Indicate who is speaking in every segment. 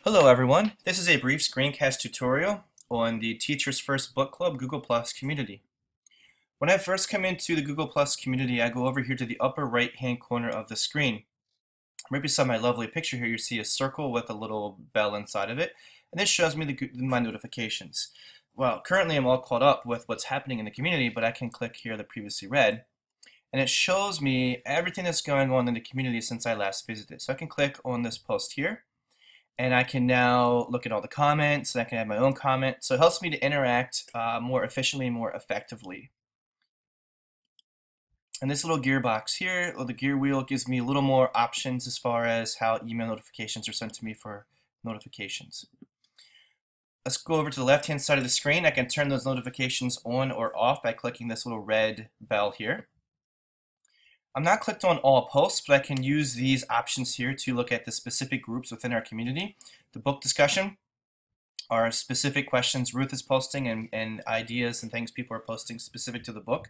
Speaker 1: Hello everyone, this is a brief screencast tutorial on the Teachers First Book Club Google Plus community. When I first come into the Google Plus community, I go over here to the upper right hand corner of the screen. Right beside my lovely picture here, you see a circle with a little bell inside of it, and this shows me my notifications. Well, currently I'm all caught up with what's happening in the community, but I can click here the previously read, and it shows me everything that's going on in the community since I last visited. So I can click on this post here, and I can now look at all the comments, and I can add my own comment. So it helps me to interact more efficiently and more effectively. And this little gearbox here, or the gear wheel, gives me a little more options as far as how email notifications are sent to me for notifications. Let's go over to the left-hand side of the screen. I can turn those notifications on or off by clicking this little red bell here. I'm not clicked on all posts, but I can use these options here to look at the specific groups within our community. The book discussion are specific questions Ruth is posting and ideas and things people are posting specific to the book.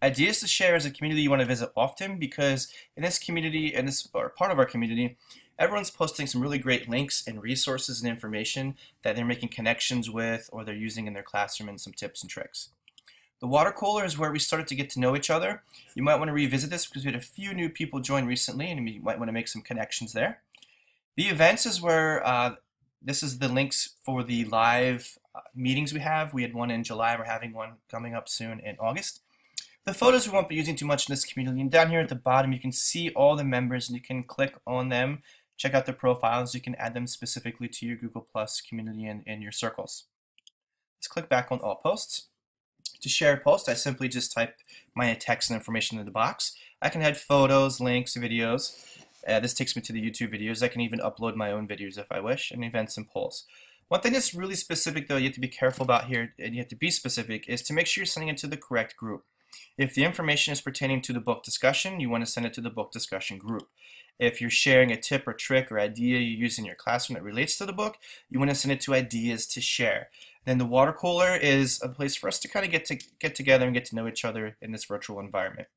Speaker 1: Ideas to share as a community you want to visit often, because in this community, and this part of our community, everyone's posting some really great links and resources and information that they're making connections with or they're using in their classroom, and some tips and tricks. The water cooler is where we started to get to know each other. You might want to revisit this because we had a few new people join recently, and you might want to make some connections there. The events is where this is the links for the live meetings we have. We had one in July. We're having one coming up soon in August. The photos we won't be using too much in this community. And down here at the bottom, you can see all the members, and you can click on them, check out their profiles. You can add them specifically to your Google Plus community and your circles. Let's click back on all posts. To share a post, I simply just type my text and information in the box. I can add photos, links, videos. This takes me to the YouTube videos. I can even upload my own videos if I wish, and events and polls. One thing that's really specific, though, you have to be careful about here, and you have to be specific, is to make sure you're sending it to the correct group. If the information is pertaining to the book discussion, you want to send it to the book discussion group. If you're sharing a tip or trick or idea you use in your classroom that relates to the book, you want to send it to ideas to share. Then the water cooler is a place for us to kind of get together and get to know each other in this virtual environment.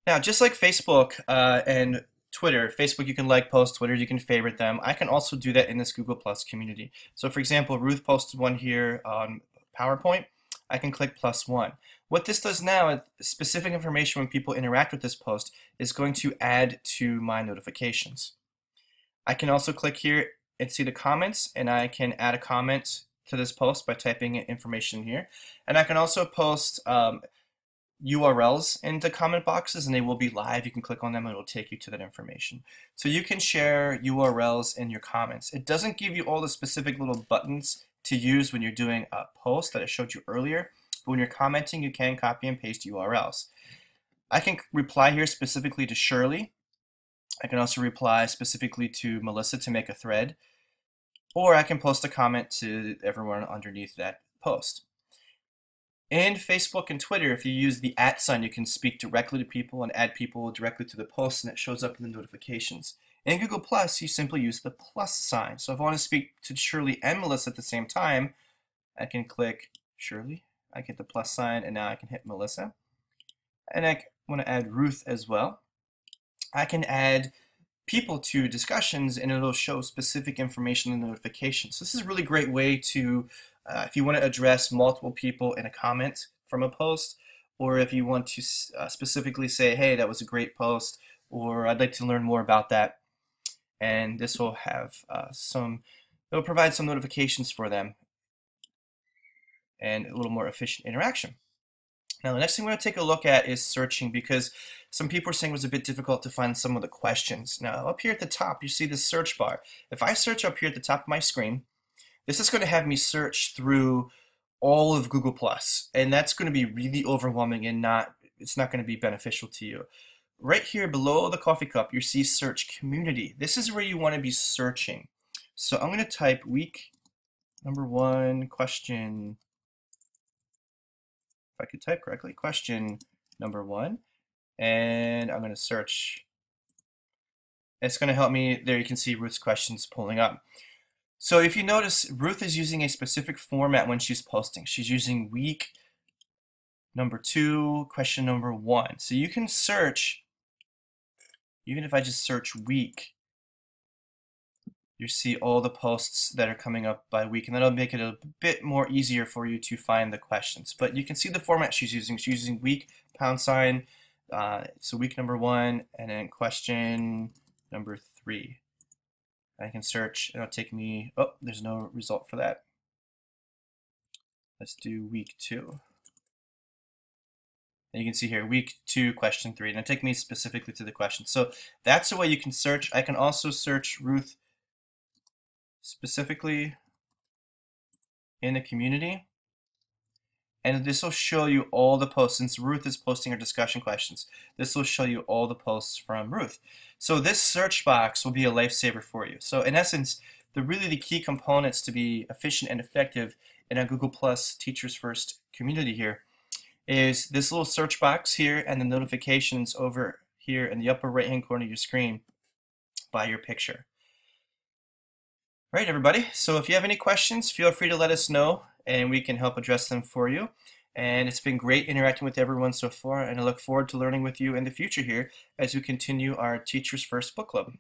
Speaker 1: Now, just like Facebook and Twitter, Facebook you can like posts, Twitter you can favorite them. I can also do that in this Google Plus community. So for example, Ruth posted one here on PowerPoint. I can click +1. What this does now, specific information when people interact with this post is going to add to my notifications. I can also click here and see the comments, and I can add a comment to this post by typing in information here. And I can also post URLs into comment boxes, and they will be live. You can click on them and it will take you to that information. So you can share URLs in your comments. It doesn't give you all the specific little buttons to use when you're doing a post that I showed you earlier, but when you're commenting, you can copy and paste URLs. I can reply here specifically to Shirley. I can also reply specifically to Melissa to make a thread, or I can post a comment to everyone underneath that post. In Facebook and Twitter, if you use the @ sign, you can speak directly to people and add people directly to the post, and it shows up in the notifications. In Google Plus, you simply use the plus sign. So if I want to speak to Shirley and Melissa at the same time, I can click Shirley, I get the plus sign, and now I can hit Melissa. And I want to add Ruth as well. I can add people to discussions, and it'll show specific information in the notifications. So this is a really great way to, if you want to address multiple people in a comment from a post, or if you want to specifically say, hey, that was a great post, or I'd like to learn more about that. And this will have it'll provide some notifications for them and a little more efficient interaction. Now, the next thing we're going to take a look at is searching, because some people are saying it was a bit difficult to find some of the questions. Now, up here at the top, you see the search bar. If I search up here at the top of my screen, this is going to have me search through all of Google+, and that's going to be really overwhelming and it's not going to be beneficial to you. Right here below the coffee cup, you see search community. This is where you want to be searching. So I'm going to type week number 1 question. If I could type correctly, question number 1, and I'm going to search. It's going to help me. There you can see Ruth's questions pulling up. So if you notice, Ruth is using a specific format when she's posting. She's using week number 2, question number 1. So you can search, even if I just search week you see all the posts that are coming up by week, and that'll make it a bit more easier for you to find the questions. But you can see the format she's using. She's using week, £, so week number 1, and then question number 3. I can search, and it'll take me, oh, there's no result for that. Let's do week 2. And you can see here, week 2, question 3, and it'll take me specifically to the question. So that's the way you can search. I can also search Ruth specifically in the community, and this will show you all the posts. Since Ruth is posting her discussion questions, this will show you all the posts from Ruth. So this search box will be a lifesaver for you. So in essence, the key components to be efficient and effective in our Google Plus Teachers First community here is this little search box here and the notifications over here in the upper right hand corner of your screen by your picture. All right, everybody, so if you have any questions, feel free to let us know and we can help address them for you. And it's been great interacting with everyone so far, and I look forward to learning with you in the future here as we continue our Teachers First book club.